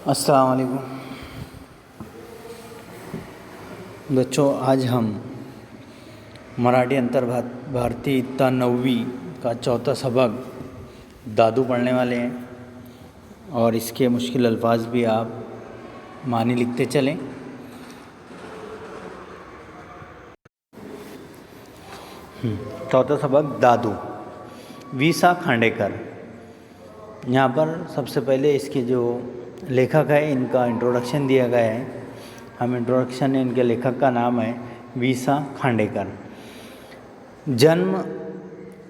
अस्सलाम वालेकुम बच्चों। आज हम मराठी अंतर्भात भारतीय इत्ता 9वीं का चौथा सबक दादू पढ़ने वाले हैं और इसके मुश्किल अल्फाज भी आप मानी लिखते चलें। चौथा सबक दादू वीसा खांडेकर। यहाँ पर सबसे पहले इसके जो लेखक है इनका इंट्रोडक्शन दिया गया है। हम इंट्रोडक्शन है, इनके लेखक का नाम है वीसा खांडेकर। जन्म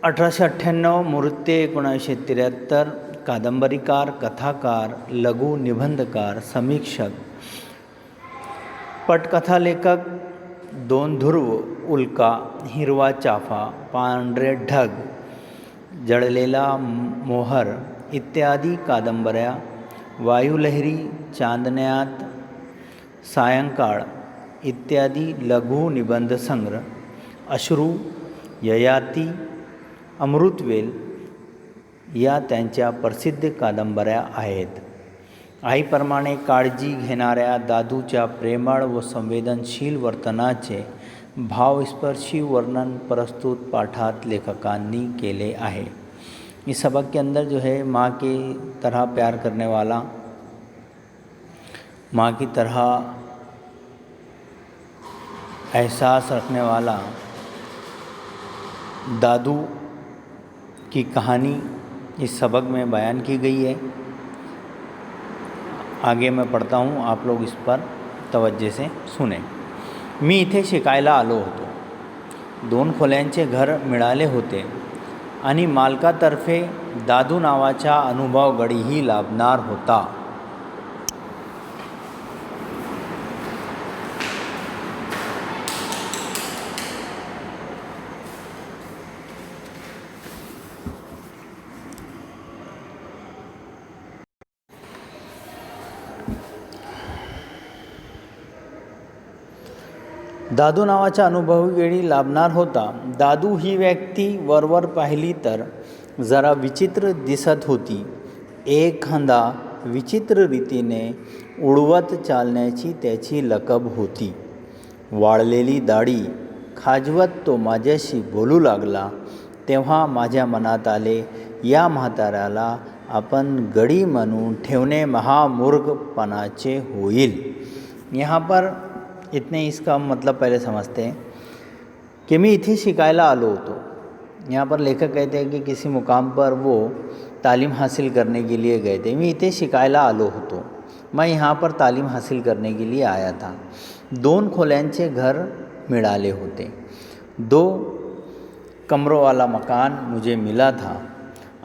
1898, मृत्यू 1973। कादंबरीकार, कथाकार, लघु निबंधकार, समीक्षक, पटकथा लेखक, दोन ध्रुव, उल्का, हिरवा चाफा, पांढरे ढग, जळलेला मोहर इत्यादी कादंबऱ्या, वायुलहरी, चांदण्यात, सायंकाळ इत्यादी लघु निबंध संग्रह, अश्रू, ययाती, अमृतवेल या त्यांच्या प्रसिद्ध कादंबऱ्या आहेत। आईप्रमाणे काळजी घेणाऱ्या दादूच्या प्रेमळ व संवेदनशील वर्तनाचे भावस्पर्शी वर्णन प्रस्तुत पाठात लेखकांनी केले आहे। इस सबक के अंदर जो है माँ की तरह प्यार करने वाला, माँ की तरह एहसास रखने वाला दादू की कहानी इस सबक में बयान की गई है। आगे मैं पढ़ता हूँ, आप लोग इस पर तवज्जो से सुने। मी इथे शिकायला आलो होतो। 2 खोल्यांचे घर मिळाले होते आणि मालकातर्फे दादू नावाचा अनुभव गडीही लाभणार होता। दादू नावाचा अनुभवी वेळी लाभणार होता। दादू ही व्यक्ती वरवर पाहिली तर जरा विचित्र दिसत होती। एक खांदा विचित्र रीतीने उडवत चालण्याची त्याची लकब होती। वाळलेली दाढी खाजवत तो माझ्याशी बोलू लागला तेव्हा माझ्या मनात आले, या म्हाताऱ्याला आपण गडी म्हणून ठेवणे महामूर्खपणाचे होईल। यहाँ पर इतने इसका मतलब पहले समझते हैं कि मैं इथे शिकायला आलो होतो। यहाँ पर लेखक कहते हैं कि किसी मुकाम पर वो तालीम हासिल करने के लिए गए थे। मैं इथे शिकायला आलो होतो, मैं यहाँ पर तालीम हासिल करने के लिए आया था। 2 खोल्यांचे घर मिळाले होते। 2 कमरों वाला मकान मुझे मिला था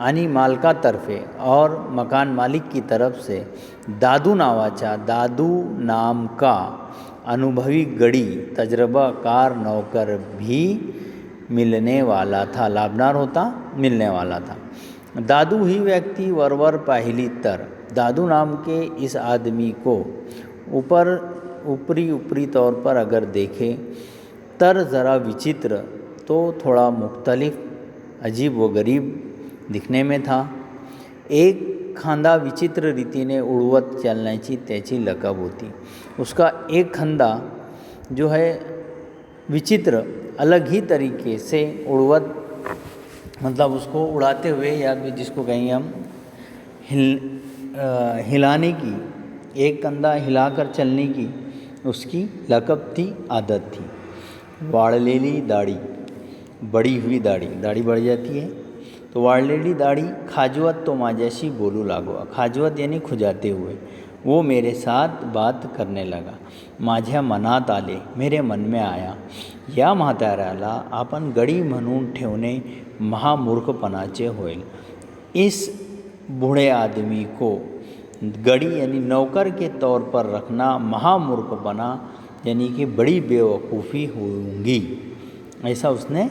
आणि मालकातर्फे और मकान मालिक की तरफ से दादू नावाचा, दादू नाम का अनुभवी गडी तजर्बाकार नौकर भी मिलने वाला था, लाभणार होता, मिलने वाला था। दादू ही व्यक्ति वरवर पाहिली तर, दादू नाम के इस आदमी को ऊपरी तौर पर अगर देखे तर ज़रा विचित्र तो थोड़ा मुख्तलिफ, अजीब व गरीब दिखने में था। एक खांदा विचित्र रीतीने उड़वत चलण्याची त्याची लकब होती। उसका एक खांदा जो है विचित्र, अलग ही तरीके से उड़वत, मतलब उसको उड़ाते हुए, या जिसको कहेंगे हम हिलाने की, एक कंधा हिलाकर चलने की उसकी लकब थी, आदत थी। वाळलेली दाढ़ी, बड़ी हुई दाढ़ी, दाढ़ी बढ़ जाती है तो वाळलेली दाढ़ी, खाजवत तो माझ्याशी बोलू लागो, खाजवत यानी खुजाते हुए, वो मेरे साथ बात करने लगा। माझ्या मनात आले, मेरे मन में आया, या म्हाताऱ्याला आपण गडी म्हणून ठेवणे महामूर्खपणाचे होईल। इस बूढ़े आदमी को गड़ी यानी नौकर के तौर पर रखना महामूर्खपना यानी कि बड़ी बेवकूफ़ी होगी, ऐसा उसने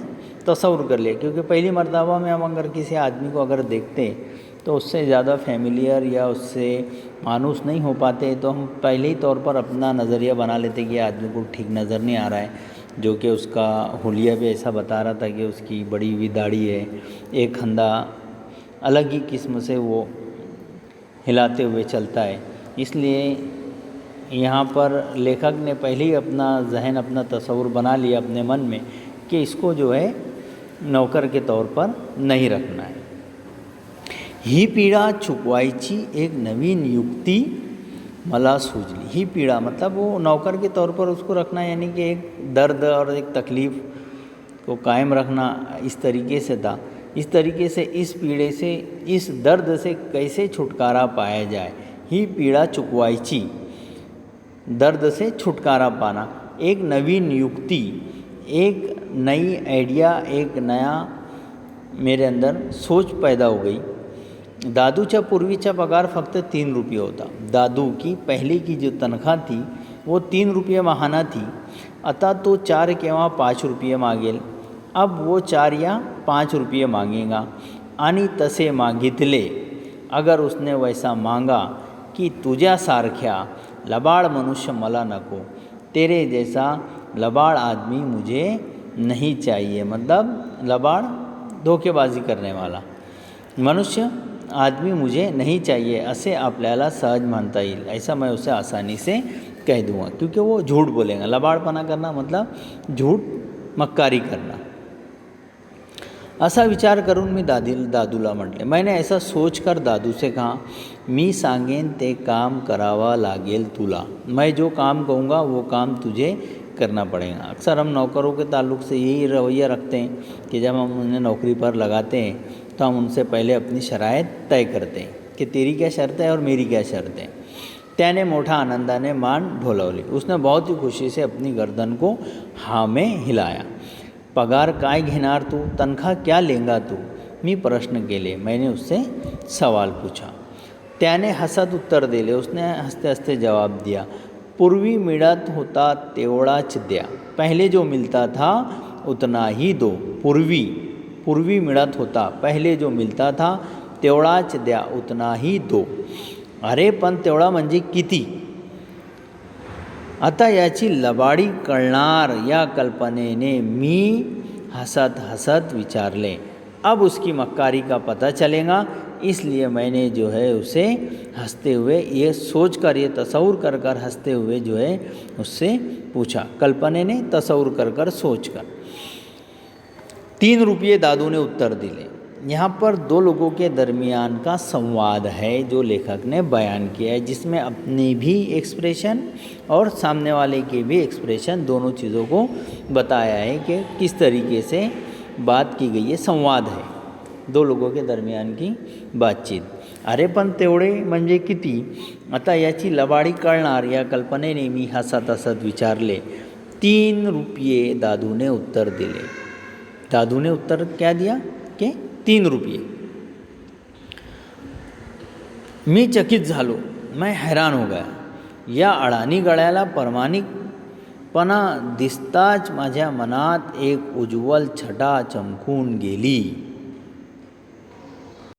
तस्वुर कर लिया। क्योंकि पहली मर्तबा में हम अगर किसी आदमी को अगर देखते तो उससे ज़्यादा फेमिलियर या उससे मानूस नहीं हो पाते, तो हम पहले ही तौर पर अपना नज़रिया बना लेते कि आदमी को ठीक नज़र नहीं आ रहा है, जो कि उसका हुलिया भी ऐसा बता रहा था कि उसकी बड़ी हुई दाढ़ी है, एक खंदा अलग ही किस्म से वो हिलाते हुए चलता है, इसलिए यहाँ पर लेखक ने पहले ही अपना जहन, अपना तस्वुर बना लिया अपने मन में कि इसको जो है नौकर के तौर पर नहीं रखना है। ही पीड़ा चुकवायची एक नवीन युक्ति मला सूझली। ही पीड़ा मतलब वो नौकर के तौर पर उसको रखना, यानी कि एक दर्द और एक तकलीफ़ को कायम रखना इस तरीके से था। इस तरीके से इस पीड़े से, इस दर्द से कैसे छुटकारा पाया जाए। ही पीड़ा चुकवायची, दर्द से छुटकारा पाना, एक नवीन युक्ति, एक नई आइडिया, एक नया मेरे अंदर सोच पैदा हो गई। दादूच्या पूर्वीचा पगार फक्त 3 रुपये होता। दादू की पहले की जो तनख्वाह थी वो 3 रुपये महाना थी। आता तो 4 किंवा 5 रुपये मागेल। अब वो 4 या 5 रुपये मांगेगा आणि तसे मागितले, अगर उसने वैसा मांगा की तुझ्यासारख्या लबाड मनुष्य मला नको, तेरे जैसा लबाड़ आदमी मुझे नहीं चाहिए, मतलब लबाड़ धोखेबाजी करने वाला मनुष्य आदमी मुझे नहीं चाहिए, असे आपल्याला सहज मानता येईल। ऐसा मैं उसे आसानी से कह दूँगा, क्योंकि वो झूठ बोलेगा। लबाड़पना करना मतलब झूठ, मक्कारी करना। असा विचार करून मी दादूला म्हटले, मैंने ऐसा सोचकर दादू से कहा, मी सांगेन ते काम करावा लागेल तुला। मैं जो काम कहूँगा वो काम तुझे करना पड़ेगा। अक्सर हम नौकरों के ताल्लुक़ से यही रवैया रखते हैं कि जब हम उन्हें नौकरी पर लगाते हैं तो हम उनसे पहले अपनी शराइत तय करते हैं कि तेरी क्या शर्त है और मेरी क्या शर्त है। त्याने मोठा आनंदाने मान ढोलवली। उसने बहुत ही खुशी से अपनी गर्दन को हाँ में हिलाया। पगार काय घेणार तू, तनख्वाह क्या लेंगा तू, मी प्रश्न केले। मैंने उससे सवाल पूछा। त्याने हसत उत्तर दिले। उसने हंसते हंसते जवाब दिया, पूर्वी मिळत होता तेवढाच द्या, पहले जो मिलता था उतना ही दो। पूर्वी मिळत होता, पहले जो मिलता था तेवढाच द्या, उतना ही दो। अरे पण तेवढा म्हणजे किती? आता याची लबाडी कळणार या कल्पनेने मी हसत हसत विचारले। अब उसकी मक्कारी का पता चलेगा, इसलिए मैंने जो है उसे हंसते हुए ये सोचकर, ये तसव्वुर कर कर हंसते हुए जो है उससे पूछा। कल्पने ने तसव्वुर कर कर सोचकर 3 रुपये दादू ने उत्तर दिले। यहाँ पर दो लोगों के दरमियान का संवाद है जो लेखक ने बयान किया है, जिसमें अपनी भी एक्सप्रेशन और सामने वाले के भी एक्सप्रेशन, दोनों चीज़ों को बताया है कि किस तरीके से बात की गई है। संवाद है दो लोगों के दरमियान की बातचीत। अरे पण तेवढे म्हणजे किती? आता याची लबाडी कळणार या कल्पनेने मी हसत हसत विचारले। 3 रुपये दादू ने उत्तर दिले। दादू ने उत्तर क्या दिया कि 3 रुपये। मी चकित झालो, मैं हैरान हो गया। या अडाणी गळ्याला प्रामाणिकपणा दिसताच माझ्या मनात एक उज्ज्वल छटा चमकून गेली।